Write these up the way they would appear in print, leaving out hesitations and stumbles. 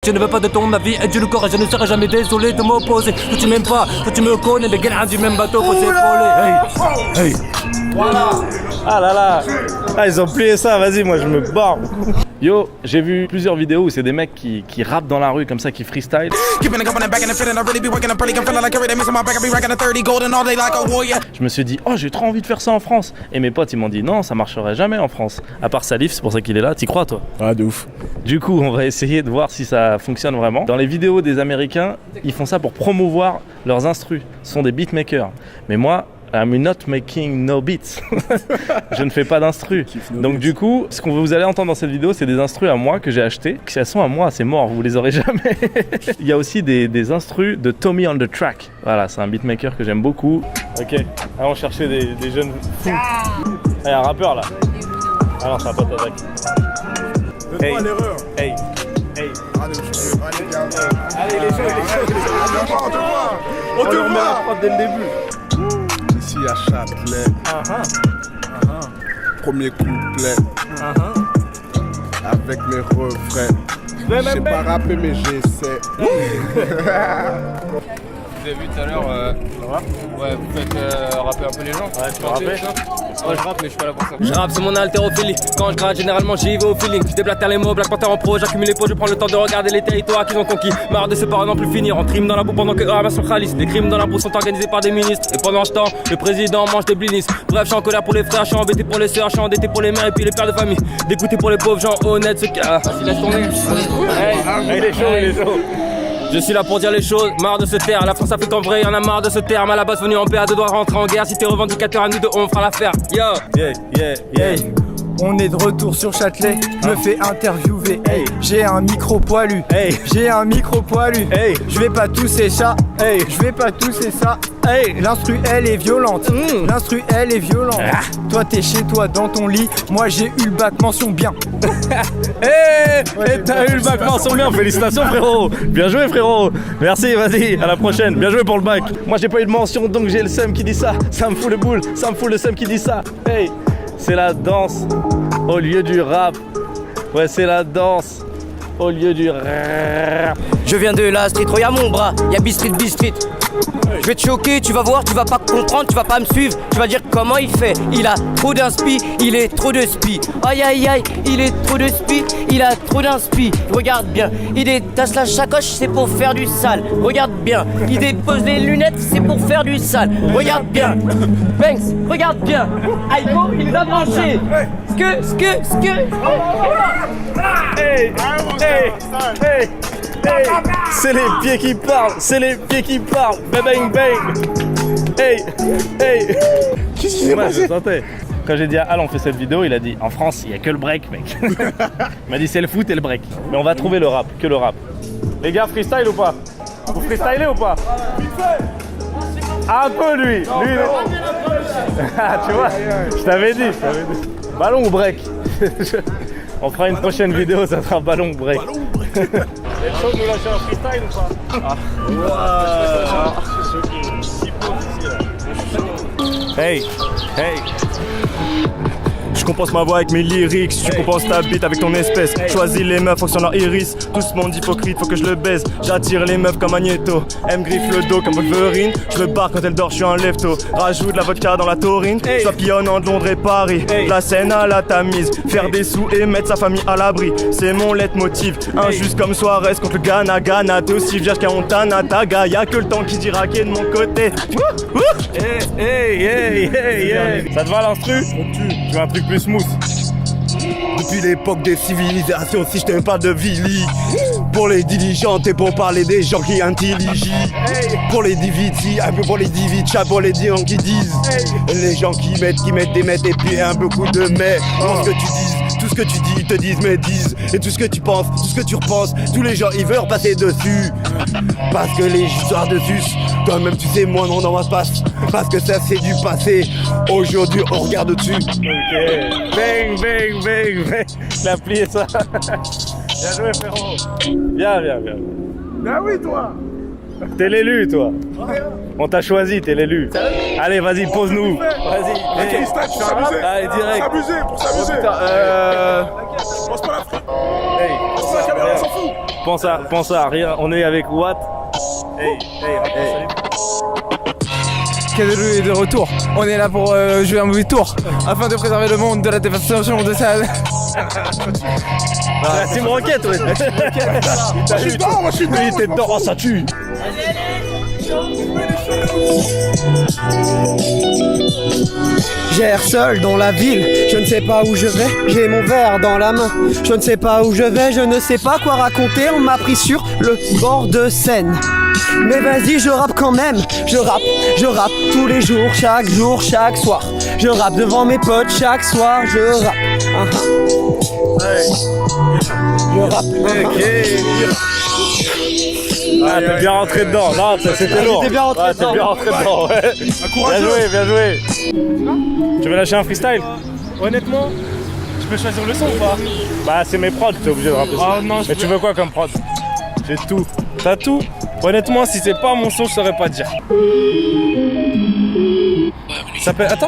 Je ne veux pas de ton avis et du corps et je ne serai jamais désolé de m'opposer. Toi tu m'aimes pas, toi tu me connais, les gars du même bateau faut s'épauler. Hey, hey. Voilà. Ah là là. Ah ils ont plié ça, vas-y moi je me barre. Yo, j'ai vu plusieurs vidéos où c'est des mecs qui rappent dans la rue comme ça, qui freestyle. Je me suis dit, oh j'ai trop envie de faire ça en France. Et mes potes ils m'ont dit, non ça marcherait jamais en France. À part Salif, c'est pour ça qu'il est là, t'y crois toi? Ah de ouf. Du coup on va essayer de voir si ça fonctionne vraiment. Dans les vidéos des Américains, ils font ça pour promouvoir leurs instrus. Ce sont des beatmakers. Mais moi, I'm not making no beats. Je ne fais pas d'instru. Donc du coup, ce que vous allez entendre dans cette vidéo, c'est des instrus à moi que j'ai achetés. Si elles sont à moi, c'est mort, vous les aurez jamais. Il y a aussi des instrus de Tommy on the Track. Voilà, c'est un beatmaker que j'aime beaucoup. Ok, allons chercher des jeunes fous. Ah, il y a un rappeur là. Ah non, ça va pas t'attaquer. Donne-moi Hey. l'erreur. Hey, hey. Allez les jeux, On te voit dès le début. Ici à Châtelet. Premier couplet. Avec mes refrains. Je sais pas rapper mais j'essaie. Vous avez vu tout à l'heure, ouais, vous faites rapper un peu les gens. Ouais, tu peux rapper. Moi je rappe mais je suis pas là pour ça. Je rappe, c'est mon haltérophilie. Quand je gratte, généralement j'y vais au feeling. Je déblatère les mots, Black Panther en pro. J'accumule les pots, je prends le temps de regarder les territoires qu'ils ont conquis. Marre de se parler, n'en plus finir. On trime dans la boue pendant que ramasse son khalice. Les crimes dans la boue sont organisés par des ministres. Et pendant ce temps, le président mange des blinis. Bref, je suis en colère pour les frères, je suis embêté pour les sœurs, je suis endetté pour les mères et puis les pères de famille. D'écouter pour les pauvres gens honnêtes, ce cas. Laisse tourner. Hey, il est chaud, il est chaud. Je suis là pour dire les choses, marre de se taire. La France afrique en vrai, y'en a marre de ce terme. À la base venu en paix, à deux doigts rentrer en guerre. Si t'es revendicateur à nous deux, on fera l'affaire. Yo, Yeah, yeah, yeah. Hey, on est de retour sur Châtelet, me fais interviewer. Hey. J'ai un micro poilu, Hey. j'ai un micro poilu. Hey. Je vais pas tousser ça, Hey. je vais pas tousser ça. Hey. L'instru elle est violente, l'instru elle est violente. Toi t'es chez toi dans ton lit, moi j'ai eu le bac mention bien. Hey, et t'as eu le bac mention bien, félicitations frérot. Bien joué frérot. Merci, vas-y, à la prochaine. Bien joué pour le bac. Moi j'ai pas eu de mention donc j'ai le seum qui dit ça. Ça me fout le boule, ça me fout le seum qui dit ça. Hey, c'est la danse au lieu du rap. Ouais, c'est la danse au lieu du rap. je viens de la street, regarde mon bras, y'a B-Street. Je vais te choquer, tu vas voir, tu vas pas comprendre, tu vas pas me suivre. Tu vas dire comment il fait, il a trop d'inspi, il est trop de spi. Aïe aïe aïe, il est trop de spi, il a trop d'inspi. Regarde bien, il détache la sacoche, c'est pour faire du sale. Regarde bien, il dépose les lunettes, c'est pour faire du sale. Regarde bien, Banks, regarde bien. Aïko, il l'a branché. Ce que. Hey, hey, hey. Hey, c'est les pieds qui parlent, c'est les pieds qui parlent. Bang bang bang. Hey, hey. Qu'est-ce qui s'est Moi, je passé? sentais. Quand j'ai dit à Al on fait cette vidéo, il a dit en France il y a que le break mec. Il m'a dit c'est le foot et le break. Mais on va trouver le rap, que le rap. Les gars freestyle ou pas? Vous freestylez ou pas? Un peu lui. Ah, tu vois, je t'avais dit. Ballon ou break? On fera une prochaine vidéo, ça sera ballon ou break. Vous êtes chaud de nous lâcher un freestyle ou pas? Hey, hey. Je compense ma voix avec mes lyrics, tu compenses ta bite avec ton espèce. Choisis les meufs, fonction leur iris. Tout ce monde hypocrite, faut que je le baise. J'attire les meufs comme Magneto. Elle me griffe le dos comme Wolverine. Je me barre quand elle dort, je suis un lefto. Rajoute la vodka dans la taurine. Je papillonne entre Londres et Paris. La scène à la Tamise. Faire des sous et mettre sa famille à l'abri. C'est mon leitmotiv. Injuste comme Suarez contre le Ghana. T'es aussi vierge qu'un Montana. Taga, y'a que le temps qui dira qui est de mon côté. Hey. Ça te va l'instru? Tu veux un truc plus smooth? Depuis l'époque des civilisations, si je t'aime pas de Vili. Pour les diligentes et pour parler des gens qui intelligent. Pour les divitis, un peu pour les divichas, pour les gens qui disent. Les gens qui mettent des mètres et puis un beaucoup de mais. Pense que tu dises, tout ce que tu dis, ils te disent mais disent. Et tout ce que tu penses, tout ce que tu repenses, tous les gens ils veulent passer dessus. Parce que les histoires de sus, toi-même tu sais, moi non dans ma passe. Parce que ça c'est du passé, aujourd'hui on regarde dessus. Ok. Bang. Il a plié ça. Bien joué frérot. Viens. Ah oui toi. T'es l'élu toi. On t'a choisi, t'es l'élu. Allez vas-y, pose-nous. Vas-y. Freestyle pour s'amuser. Allez direct. Pour s'amuser. Je pense pas la frite. Hey. La caméra on s'en fout. pense à rien. On est avec Watt. Hey. Kadelu est de retour. On est là pour jouer un mauvais tour afin de préserver le monde de la dévastation de sa... C'est la Team Rocket, ouais. Je suis dedans, moi je suis dedans. Il était dedans, oh, ça tue. J'erre seul dans la ville, je ne sais pas où je vais, j'ai mon verre dans la main. Je ne sais pas où je vais, je ne sais pas quoi raconter, on m'a pris sur le bord de Seine. Mais vas-y, je rappe quand même, je rappe tous les jours, chaque soir. Je rappe devant mes potes chaque soir, je rappe. Je rappe. Ah, t'es bien rentré dedans. Non, c'était lourd. T'es bien rentré dedans. T'es bien rentré dedans, ouais. Bien joué. Tu veux lâcher un freestyle? Honnêtement, je peux choisir le son ou pas? Bah, c'est mes prods, t'es obligé de rappeler ça. Ah non, Mais tu veux quoi comme prod? j'ai tout. T'as tout? Honnêtement, si c'est pas mon son, je saurais pas dire. Ça peut... Attends.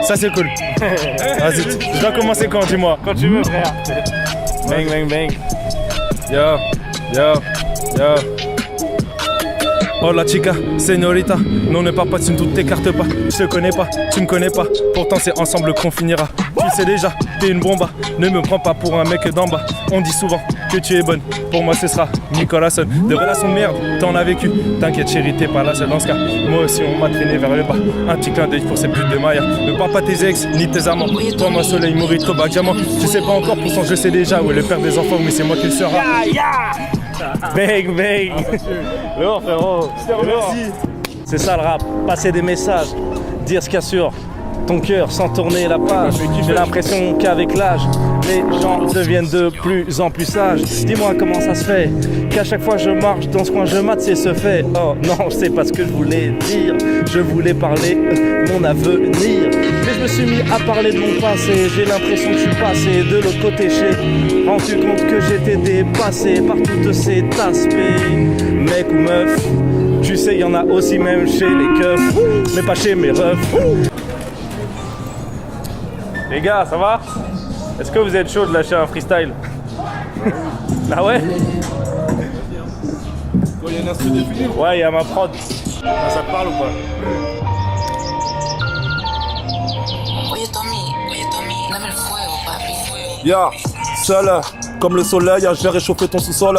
Ça c'est cool. Vas-y, je dois commencer quand, dis-moi? Quand tu veux, frère. Bang. Yo. Oh la chica, señorita, non ne parle pas, tu ne t'écartes pas. Je te connais pas, tu me connais pas, pourtant c'est ensemble qu'on finira. Tu sais déjà, t'es une bomba, ne me prends pas pour un mec d'en bas. On dit souvent que tu es bonne, pour moi ce sera Nicolasson. Des relations de merde, t'en as vécu, t'inquiète chérie, t'es pas là seul dans ce cas. Moi aussi on m'a traîné vers le bas, un petit clin d'œil pour ces putes de Maya. Ne parle pas tes ex, ni tes amants, toi moi soleil, Morito, bas diamant. Tu sais pas encore, pourtant je sais déjà où est le père des enfants, mais c'est moi qui le sera. Bang. Lourd, frérot. Merci. C'est ça le rap, passer des messages, dire ce qu'il y a sur ton cœur sans tourner la page. J'ai l'impression qu'avec l'âge, les gens deviennent de plus en plus sages. Dis-moi comment ça se fait qu'à chaque fois je marche dans ce coin, je mate, c'est ce fait. Oh non, c'est pas ce que je voulais dire. Je voulais parler mon avenir. Mais je me suis mis à parler de mon passé. J'ai l'impression que je suis passé de l'autre côté. J'ai rendu compte que j'étais dépassé par tous ces aspects. Mec ou meuf, tu sais, y en a aussi même chez les keufs, mais pas chez mes refs. Les gars, ça va? Est-ce que vous êtes chaud de lâcher un freestyle? Ah ouais? Il y a une instru définie. Ouais, il y a ma prod. Ça te parle ou pas? Oye Tommy, dame el fuego, papi. Ya, seul, comme le soleil, je vais réchauffer ton sous-sol.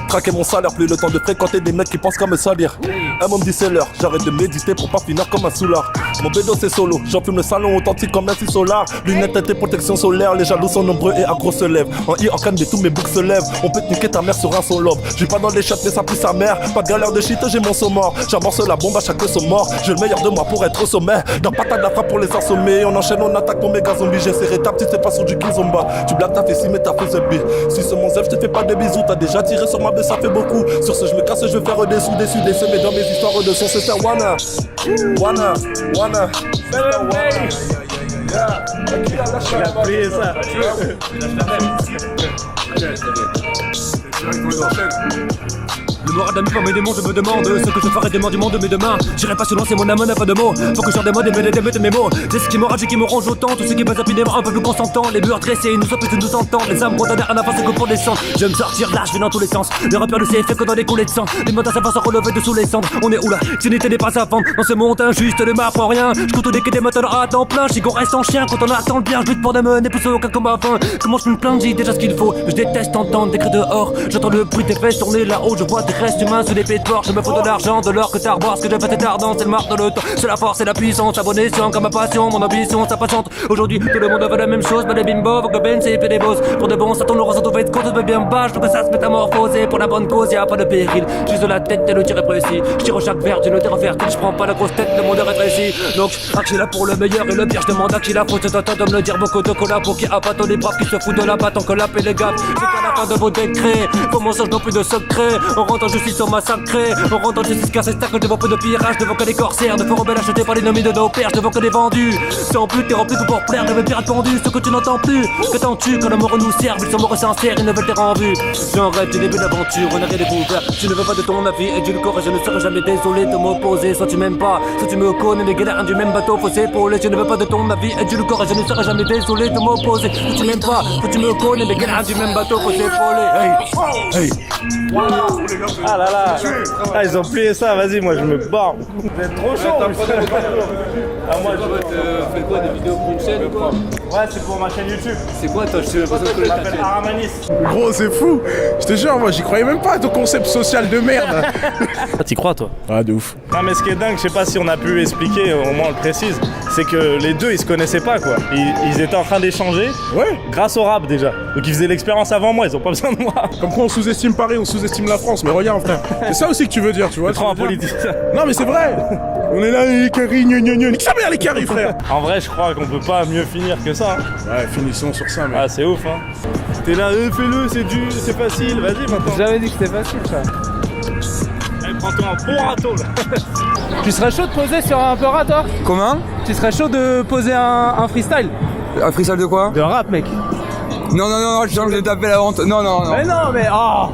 Traquer mon salaire, plus le temps de fréquenter des mecs qui pensent qu'à me salir. Un homme dit c'est l'heure, j'arrête de méditer pour pas finir comme un soulard. Mon bédo c'est solo, j'enfume le salon authentique comme un solar. Lunettes teintées, protection solaire, les jaloux sont nombreux et aggro se lèvent. En I, en canne de tous mes boucs se lèvent. On peut te niquer ta mère sur un son lobe. J'suis pas dans les chats mais ça pue sa mère. Pas de galère de shit, j'ai mon saut mort. J'amorce la bombe à chaque saut mort. J'ai le meilleur de moi pour être au sommet. Dans patate la frappe pour les assommer. On enchaîne, on attaque pour méga zombies. J'ai serré ta petite, c'est pas sur du kizomba. Tu blagues ta fessie mais t'as fait ce bille. Si c'est mon zèbre, j'te fais pas de bisous. T'as déjà tiré sur ma baie, ça fait beaucoup. Sur ce, je me casse, je vais faire des sous, mais dans mes histoires de son, c'est ça, wanna. Il a plié ça. Le noir d'un pas mes démons, je me demande ce que je ferai demain du monde, mais demain j'irai pas se lancer mon âme, n'a pas de mots. Faut que je redemande et me mes mots. C'est ce qui m'enrage et qui me ronge autant. Tout ce qui passe rapidement, un peu plus consentant. Les murs dressés, nous sommes plus de nous entendre. Les âmes condamnées à n'avance que pour descendre. Je vais me sortir là, je vais dans tous les sens. Le rappeur le sait, fait que dans les coulées de sang. Les mots à savoir se relever dessous les cendres. On est où là? L'unité n'est pas à vendre. Dans ce monde injuste, ne m'apprend rien. Je compte des quais des moteurs à temps plein. J'y qu'on reste en chien quand on attend le bien. Je lutte pour des mener plus aucun comme avant. Comment je me plains, j'ai déjà ce qu'il faut. Je déteste entendre des cris dehors. J'entends le bruit des fesses tourner là-haut. Je vois des restes humains sous des pieds. Je me faut de l'argent, de l'or que t'arboires. Ce que je fais c'est ardent, c'est le marque de le temps. C'est la force, c'est la puissance, abonné sur comme ma passion, mon ambition, ça patiente. Aujourd'hui, tout le monde veut la même chose, mais les bimbo, faut que Ben c'est fait des bosses. Pour de bon, ça tourne, le ressent, tout fait de compte, tout bien bas. Je trouve que ça se métamorphose, et pour la bonne cause, y'a pas de péril. Juste de la tête et le tir est précis. Je tire chaque verre, j'ai le terre fertile, je prends pas la grosse tête, le monde est rétréci. Donc, je là pour le meilleur et le pire, je demande à qui la faute, c'est temps de me le dire. Beaucoup de collabos qui appâtent les braves qui se foutent de la batte, on collape et les gars. C'est qu'à la fin de vos décrets, comment ça je n'ai plus de secret. On rentre justice sont massacrés. On rentre en justice car c'est stack devant peu de pirages, devant que des corsaires, de faux rebelles achetés par les nommés de nos pères, devant que des vendus. Sans plus t'es rempli tout pour plaire, de mes pirates pendus, ce que tu n'entends plus. Que t'en-tu quand l'amour nous sert, ils sont morts sincères, ils ne veulent t'être en vue. J'en rêve du début d'aventure, on n'a rien découvert. Tu ne veux pas de ton avis et du corps et je ne serai jamais désolé de m'opposer. Soit tu m'aimes pas, soit tu me connais, les galères du même bateau, faut s'épauler. Je ne veux pas de ton avis et du corps et je ne serai jamais désolé de m'opposer. Soit tu m'aimes pas, soit tu me connais, les galères du même bateau, faut s'épauler. Hey. Ah là là. Ah, ils ont plié ça, vas-y, moi je me barre. Vous êtes trop chaud. Ah, moi je fais quoi, des vidéos pour une chaîne ou quoi? Ouais, c'est pour ma chaîne YouTube. C'est quoi toi? Je m'appelle Aramanis. Gros, c'est fou. Je te jure, moi j'y croyais même pas à ton concept social de merde. Ah, t'y crois toi? Ah, de ouf. Non, mais ce qui est dingue, je sais pas si on a pu expliquer, au moins on le précise, c'est que les deux ils se connaissaient pas quoi. Ils étaient en train d'échanger. Ouais. Grâce au rap déjà. Donc ils faisaient l'expérience avant moi, ils ont pas besoin de moi. Comme quoi on sous-estime Paris, on sous-estime la France. Mais regarde, frère. C'est ça aussi que tu veux dire, tu vois. Trop un politique. Non, mais c'est vrai. On est là, les caries, nique sa mère, les caries, frère. En vrai, je crois qu'on peut pas mieux finir que ça. Ouais, finissons sur ça, mec. Ah, c'est ouf, hein. T'es là, fais-le, c'est facile, vas-y maintenant. J'avais dit que c'était facile ça. Allez, prends-toi un bon râteau là. Tu serais chaud de poser sur un Pera toi? Comment? Tu serais chaud de poser un freestyle? Un freestyle de quoi? De rap mec. Non, je sens que je vais taper la honte. Non. Mais non mais oh.